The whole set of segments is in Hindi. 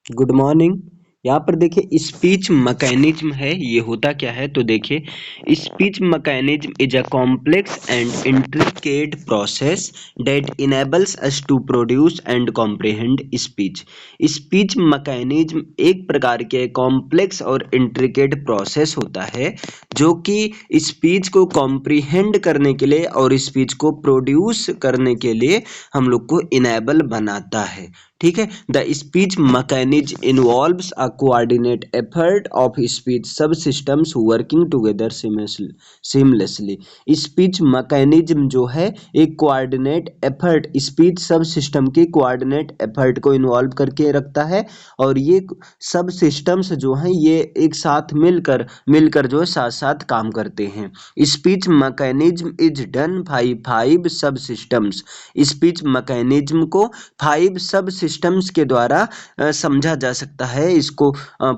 Good morning. यहाँ पर देखिए स्पीच मैकेनिज्म है। ये होता क्या है तो देखिए speech mechanism is a complex and intricate process that enables us to produce and comprehend speech. Speech mechanism एक प्रकार के कॉम्प्लेक्स और इंट्रिकेट प्रोसेस होता है जो कि स्पीच को कॉम्प्रिहेंड करने के लिए और स्पीच को प्रोड्यूस करने के लिए हम लोग को इनेबल बनाता है। ठीक है। The speech mechanism involves a coordinate effort of speech sub systems working together seamlessly. Speech mechanism जो है एक coordinate effort speech sub system के कोऑर्डिनेट एफर्ट को इन्वॉल्व करके रखता है और ये सब सिस्टम्स जो हैं ये एक साथ मिलकर मिलकर जो है साथ साथ काम करते हैं। Speech mechanism is done by 5 सब सिस्टम्स। स्पीच मैकेनिज्म को 5 सब सिस्टम्स के द्वारा समझा जा सकता है। इसको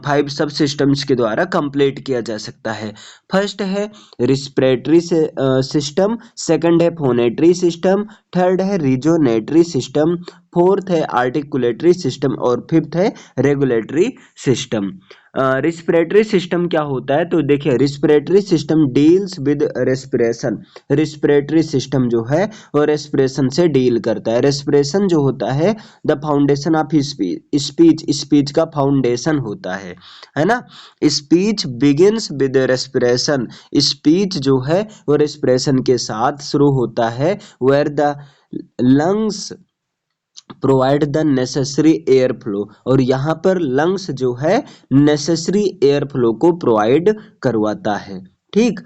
5 सब सिस्टम्स के द्वारा कंप्लीट किया जा सकता है। फर्स्ट है रिस्पिरेटरी सिस्टम, सेकंड है फोनेटरी सिस्टम, थर्ड है रिजोनेटरी सिस्टम, फोर्थ है आर्टिकुलेटरी सिस्टम और फिफ्थ है रेगुलेटरी सिस्टम। रिस्पिरेटरी सिस्टम क्या होता है तो देखिए respiratory system deals with respiration. Respiratory system जो है वो रेस्पिरेशन से डील करता है। रेस्पिरेशन जो होता है the foundation of speech, speech का फाउंडेशन होता है ना। Speech begins with respiration, speech जो है वो रेस्पिरेशन के साथ शुरू होता है। Where the lungs provide the necessary air flow, और यहाँ पर लंग्स जो है नेसेसरी एयर फ्लो को प्रोवाइड करवाता है। ठीक,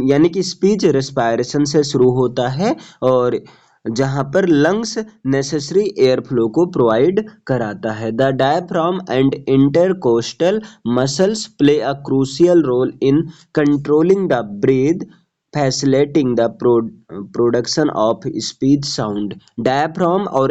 यानी कि स्पीच रेस्पायरेशन से शुरू होता है और जहाँ पर लंग्स नेसेसरी एयर फ्लो को प्रोवाइड कराता है। The diaphragm and intercostal muscles play a crucial role in controlling the breath facilitating the production of speech sound. Diaphragm और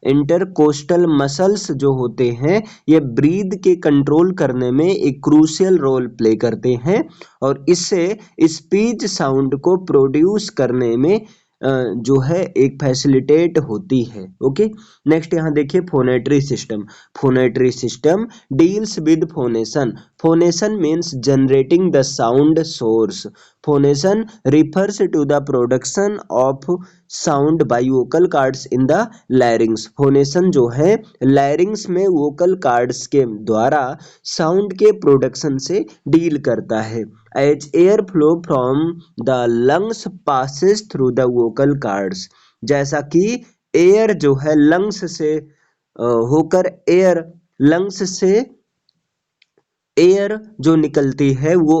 इंटरकोस्टल मसल्स जो होते हैं ये ब्रीद के कंट्रोल करने में एक क्रूशियल रोल प्ले करते हैं और इससे स्पीच साउंड को प्रोड्यूस करने में जो है एक फैसिलिटेट होती है। ओके, नेक्स्ट यहाँ देखिए phonatory system. Phonatory system deals with phonation. Phonation means generating the sound source. Phonation refers to the production of sound by vocal cords in the larynx। Phonation जो है लैरिंग्स में वोकल कार्ड्स के द्वारा साउंड के प्रोडक्शन से डील करता है। As air flow from the lungs passes through the vocal cords, जैसा कि एयर जो है लंग्स से होकर लंग्स से एयर जो निकलती है वो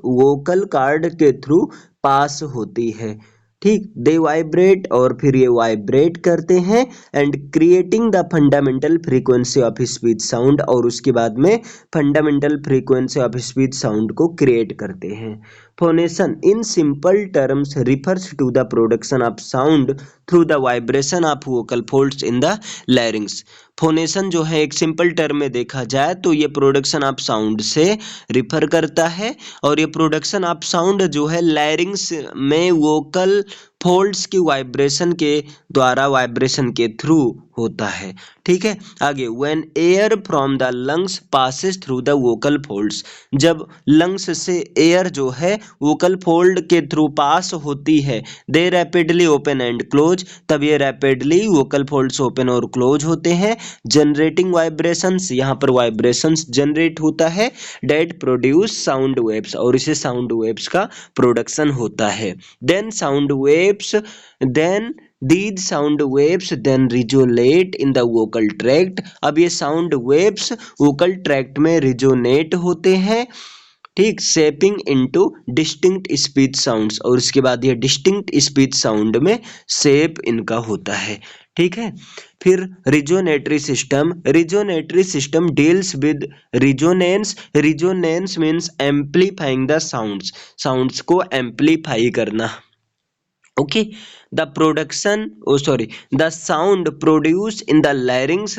वोकल कार्ड के थ्रू पास होती है। ठीक, दे वाइब्रेट और फिर ये वाइब्रेट करते हैं and creating the fundamental frequency of speech sound, और उसके बाद में fundamental frequency of speech sound को क्रिएट करते हैं। Phonation in simple terms refers to the production of sound through the vibration of vocal folds in the larynx. Phonation जो है एक सिंपल टर्म में देखा जाए तो ये प्रोडक्शन ऑफ साउंड से रिफर करता है और ये प्रोडक्शन ऑफ साउंड जो है लैरिंग्स में वोकल फोल्ड्स की वाइब्रेशन के द्वारा वाइब्रेशन के थ्रू होता है। ठीक है, आगे when air from the lungs passes through the vocal folds, जब लंग्स से एयर जो है वोकल फोल्ड के थ्रू पास होती है दे रैपिडली ओपन एंड क्लोज, तब ये रैपिडली वोकल फोल्ड्स ओपन और क्लोज होते हैं। जनरेटिंग वाइब्रेशंस, यहाँ पर वाइब्रेशंस जनरेट होता है। डेट प्रोड्यूस साउंड वेव्स, और इसे साउंड वेव्स का प्रोडक्शन होता है। Then these sound waves then resonate in the vocal tract। अब ये साउंड वेव्स वोकल ट्रैक्ट में रिजोनेट होते हैं। ठीक, shaping into distinct speech sounds, और इसके बाद ये डिस्टिंक्ट स्पीच साउंड में शेप इनका होता है। ठीक है, फिर resonatory system deals with resonance. Resonance means amplifying the sounds को एम्पलीफाई करना। Okay, the sound produced in the larynx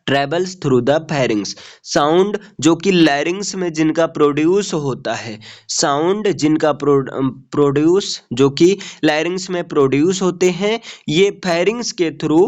travels through the pharynx। Sound जो कि लैरिंग्स में जिनका प्रोड्यूस होता है, साउंड जिनका प्रोड्यूस जो कि लैरिंग्स में प्रोड्यूस होते हैं, ये फैरिंग्स के थ्रू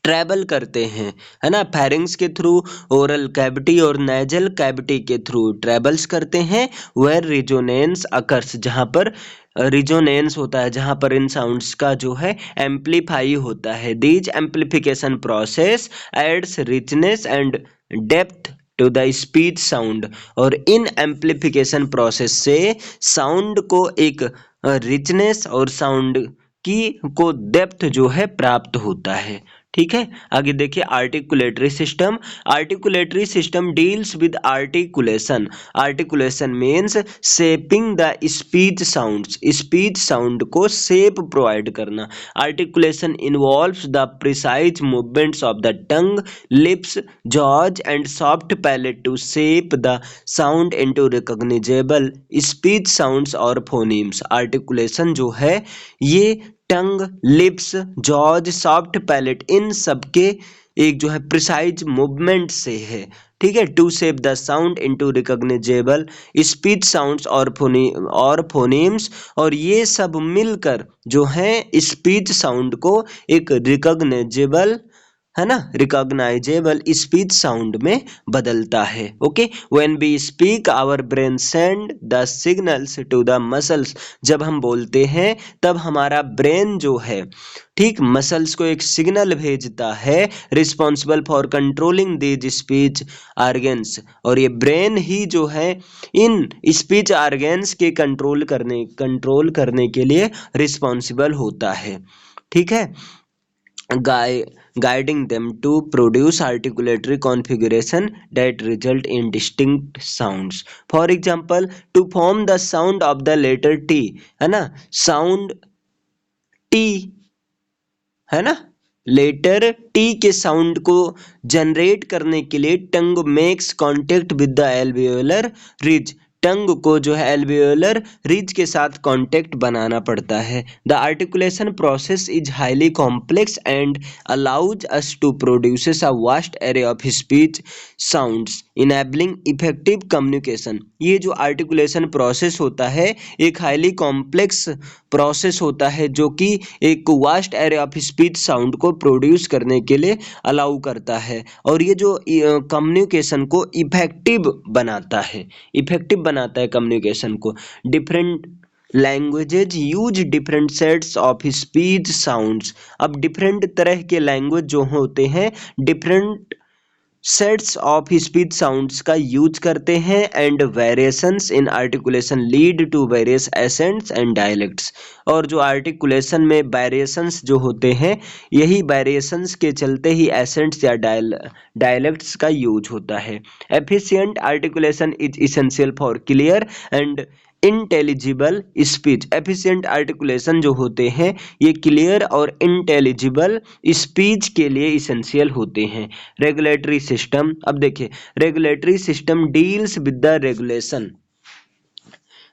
ट्रैवल करते हैं, है ना, फेरिंग्स के थ्रू, ओरल कैविटी और नेजल कैविटी के थ्रू ट्रैवल्स करते हैं। वेयर रिजोनेंस अकर्स, जहाँ पर रिजोनेंस होता है, जहाँ पर इन साउंड्स का जो है एम्पलीफाई होता है। These amplification process adds richness and depth to the speech sound, और इन एम्पलीफिकेशन प्रोसेस से साउंड को एक रिचनेस और साउंड की को डेप्थ जो है प्राप्त होता है। ठीक है, आगे देखिए articulatory system. Articulatory system deals with articulation. Articulation means shaping the speech sounds, speech sound को शेप प्रोवाइड करना। Articulation involves the precise movements of the tongue, lips, jaws and soft palate to shape the sound into recognisable speech sounds और फोनीम्स। आर्टिकुलेशन जो है ये tongue, lips, jaws, soft palate, इन सबके एक जो है प्रिसाइज मूवमेंट से है। ठीक है, to shape the sound into recognisable speech sounds और फोनीम्स, और ये सब मिलकर जो है स्पीच साउंड को एक रिकॉग्निजेबल, है ना, रिकॉग्नाइजेबल स्पीच साउंड में बदलता है। Okay, when we speak our brain send the signals to the muscles. जब हम बोलते हैं तब हमारा ब्रेन जो है, ठीक, मसल्स को एक सिग्नल भेजता है, responsible for controlling these speech organs, और ये ब्रेन ही जो है इन स्पीच आर्गन्स के कंट्रोल करने के लिए रिस्पॉन्सिबल होता है। ठीक है, guiding them to produce articulatory configuration that result in distinct sounds. For example, to form the sound of the letter T, है ना, साउंड T, है ना, लेटर टी के साउंड को जनरेट करने के लिए tongue makes contact with the alveolar ridge, tongue को जो है एल्वियोलर रिज के साथ कांटेक्ट बनाना पड़ता है। The articulation process is highly complex and allows us to produces a vast array of speech sounds enabling effective communication. ये जो आर्टिकुलेशन प्रोसेस होता है एक हाईली कॉम्प्लेक्स प्रोसेस होता है जो कि एक vast array of speech sound को प्रोड्यूस करने के लिए अलाउ करता है, और ये जो कम्युनिकेशन को इफेक्टिव बनाता है कम्युनिकेशन को। Different languages use different sets of speech sounds. अब डिफरेंट तरह के लैंग्वेज जो होते हैं different sets of speech sounds का यूज करते हैं, and variations in articulation lead to various accents and dialects. और जो आर्टिकुलेशन में वेरिएशंस जो होते हैं यही वेरिएशंस के चलते ही एसेंट्स या डायलेक्ट्स का यूज होता है। Efficient articulation is essential for clear and intelligible speech. Efficient articulation जो होते हैं ये क्लियर और इंटेलिजिबल स्पीच के लिए इसेंशियल होते हैं। रेगुलेटरी सिस्टम, अब देखिए regulatory system deals with the regulation.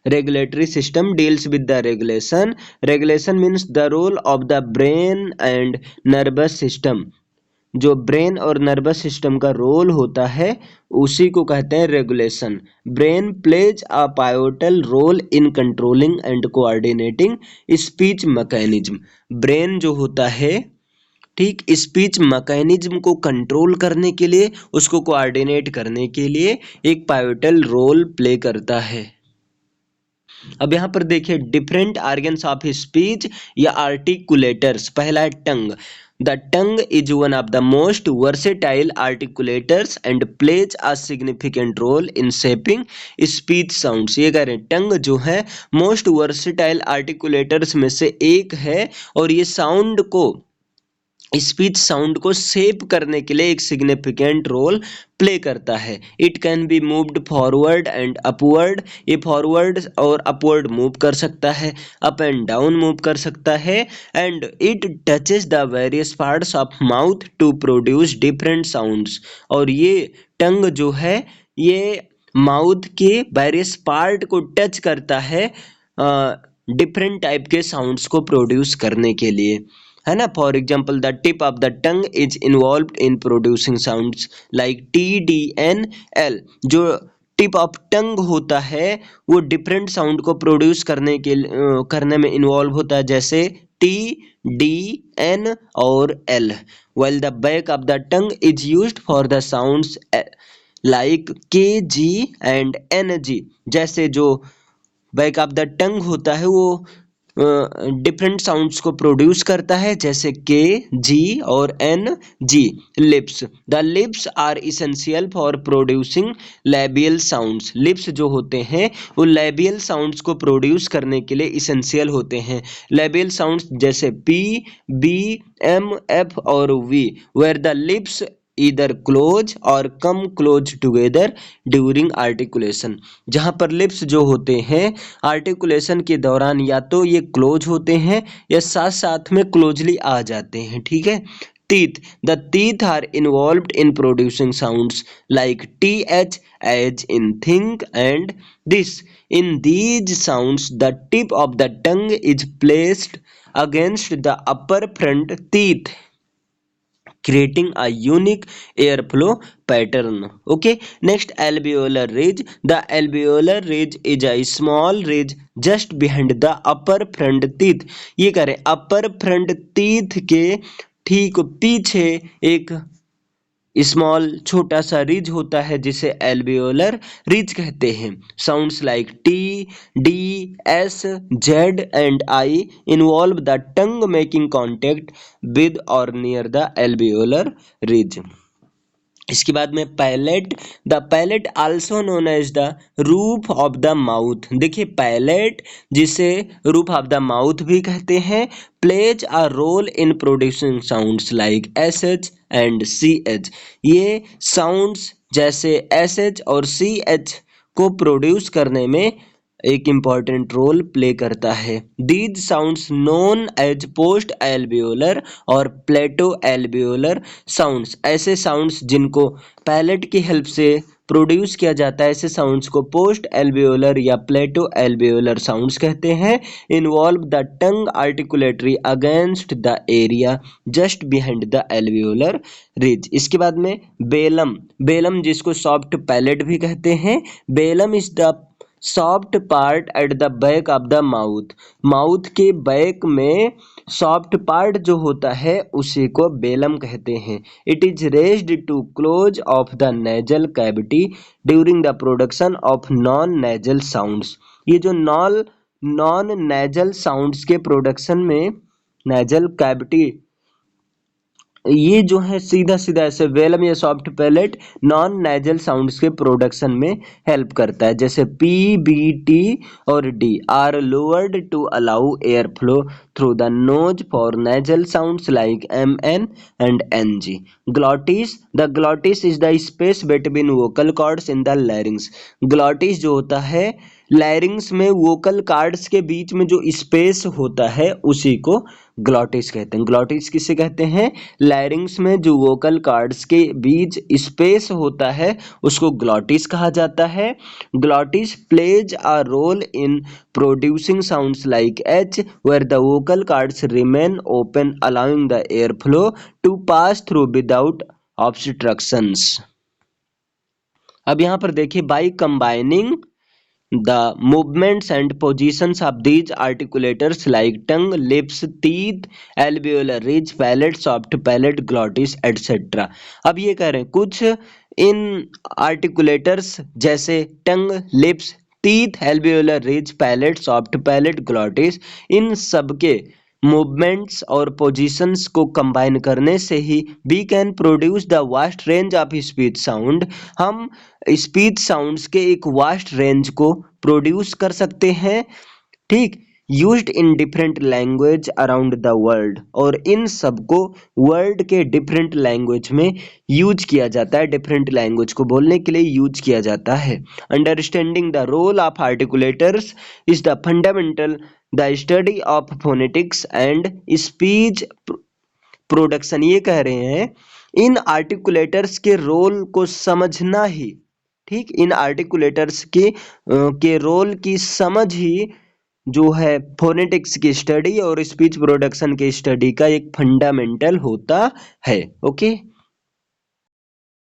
Regulatory system deals with the regulation. Regulation means the role of the brain and nervous system. जो ब्रेन और नर्वस सिस्टम का रोल होता है उसी को कहते हैं regulation. Brain plays a pivotal role in controlling and coordinating speech mechanism. Brain जो होता है, ठीक, स्पीच मैकेनिज्म को कंट्रोल करने के लिए, उसको कोऑर्डिनेट करने के लिए एक पाइवोटल रोल प्ले करता है। अब यहाँ पर देखिए डिफरेंट ऑर्गन्स ऑफ स्पीच या आर्टिकुलेटर्स। पहला है tongue. The tongue is one of the most versatile articulators and plays a significant role in shaping speech sounds. ये कह रहे हैं टंग जो है मोस्ट वर्सेटाइल आर्टिकुलेटर्स में से एक है और ये साउंड को, स्पीच साउंड को शेप करने के लिए एक सिग्निफिकेंट रोल प्ले करता है। It can be moved forward and upward. ये फॉरवर्ड और अपवर्ड मूव कर सकता है, अप एंड डाउन मूव कर सकता है, and it touches the various parts of mouth to produce different sounds. और ये टंग जो है ये माउथ के वेरियस पार्ट को टच करता है डिफरेंट टाइप के साउंड्स को प्रोड्यूस करने के लिए, है ना। For example the tip of the tongue is involve in producing sounds like TDNL। जो टिप ऑफ टंग होता है वो डिफरेंट साउंड को प्रोड्यूस करने में इन्वॉल्व होता है, जैसे T, D, N और L। while the back of the tongue is used for the sounds like k, g and n, g। जैसे जो बैक ऑफ द टंग होता है वो डिफरेंट साउंड्स को प्रोड्यूस करता है, जैसे के, जी और N, G. Lips, the lips are essential for producing labial sounds. Lips जो होते हैं वो लेबियल साउंड्स को प्रोड्यूस करने के लिए इसेंशियल होते हैं। लेबियल साउंड्स जैसे पी, बी, एम, एफ और V, where the lips either close or come close together during articulation। जहाँ पर लिप्स जो होते हैं आर्टिकुलेशन के दौरान या तो ये क्लोज होते हैं या साथ साथ में क्लोजली आ जाते हैं, ठीक है। teeth, the teeth are involved in producing sounds like th as in think and this। in these sounds the tip of the tongue is placed against the upper front teeth, creating a unique airflow pattern। Okay, next, alveolar ridge। The alveolar ridge is a small ridge just behind the upper front teeth। ये करें upper front teeth के ठीक पीछे एक स्मॉल छोटा सा रिज होता है जिसे एल्वियोलर रिज कहते हैं। Sounds like T, D, S, Z and I involve the tongue making contact with or near the alveolar ridge. इसके बाद में palate. The palate also known as the roof of the mouth. देखिए पैलेट जिसे रूफ ऑफ द माउथ भी कहते हैं, plays a role in producing sounds like S H and C H. ये साउंड्स जैसे एस एच और सी एच को प्रोड्यूस करने में एक इम्पॉर्टेंट रोल प्ले करता है। These sounds known as post alveolar और प्लेटो एल्वियोलर साउंड्स। ऐसे साउंड्स जिनको पैलेट की हेल्प से प्रोड्यूस किया जाता है, ऐसे साउंड्स को पोस्ट एल्वियोलर या प्लेटो एल्वियोलर साउंड्स कहते हैं। Involve the tongue articulatory against the area just behind the alveolar ridge. इसके बाद में बेलम। बेलम जिसको सॉफ्ट पैलेट भी कहते हैं। Velum is the soft part at the back of the mouth. Mouth के बैक में सॉफ्ट पार्ट जो होता है उसी को बेलम कहते हैं। It is raised to close off the nasal cavity during the production of non nasal sounds. ये जो नॉन नेजल साउंड्स के प्रोडक्शन में नेजल कैविटी, ये जो है सीधा सीधा ऐसे वेलम या soft palate non nasal sounds के प्रोडक्शन में हेल्प करता है। जैसे पी, बी, टी और D are lowered to allow air flow through the nose for nasal sounds like M, N and N, G. Glottis. The glottis is the space between vocal cords in the larynx. Glottis जो होता है लैरिंग्स में वोकल कॉर्ड्स के बीच में जो स्पेस होता है उसी को ग्लॉटिस कहते हैं। ग्लॉटिस किसे कहते हैं? लैरिंग्स में जो वोकल कॉर्ड्स के बीच स्पेस होता है उसको ग्लॉटिस कहा जाता है। Glottis plays a role in producing sounds like H where the vocal cords remain open allowing the air flow to pass through without obstructions. अब यहाँ पर देखिए, by combining the movements and positions of these articulators like tongue, lips, teeth, alveolar ridge, palate, soft palate, glottis etc। अब ये कह रहे हैं कुछ इन आर्टिकुलेटर्स जैसे tongue, lips, teeth, alveolar ridge, palate, soft palate, glottis, इन सब के मूवमेंट्स और पोजीशंस को कंबाइन करने से ही we can produce the vast range of speech sound. हम स्पीच साउंड्स के एक वास्ट रेंज को प्रोड्यूस कर सकते हैं, ठीक। Used in different language around the world, और इन सब को वर्ल्ड के डिफरेंट लैंग्वेज में यूज किया जाता है, डिफरेंट लैंग्वेज को बोलने के लिए यूज किया जाता है। Understanding the role of articulators is the fundamental the study of phonetics and speech production. ये कह रहे हैं इन आर्टिकुलेटर्स के रोल को समझना ही, ठीक, इन आर्टिकुलेटर्स के रोल की समझ ही जो है फोनेटिक्स की स्टडी और स्पीच प्रोडक्शन की स्टडी का एक फंडामेंटल होता है। ओके।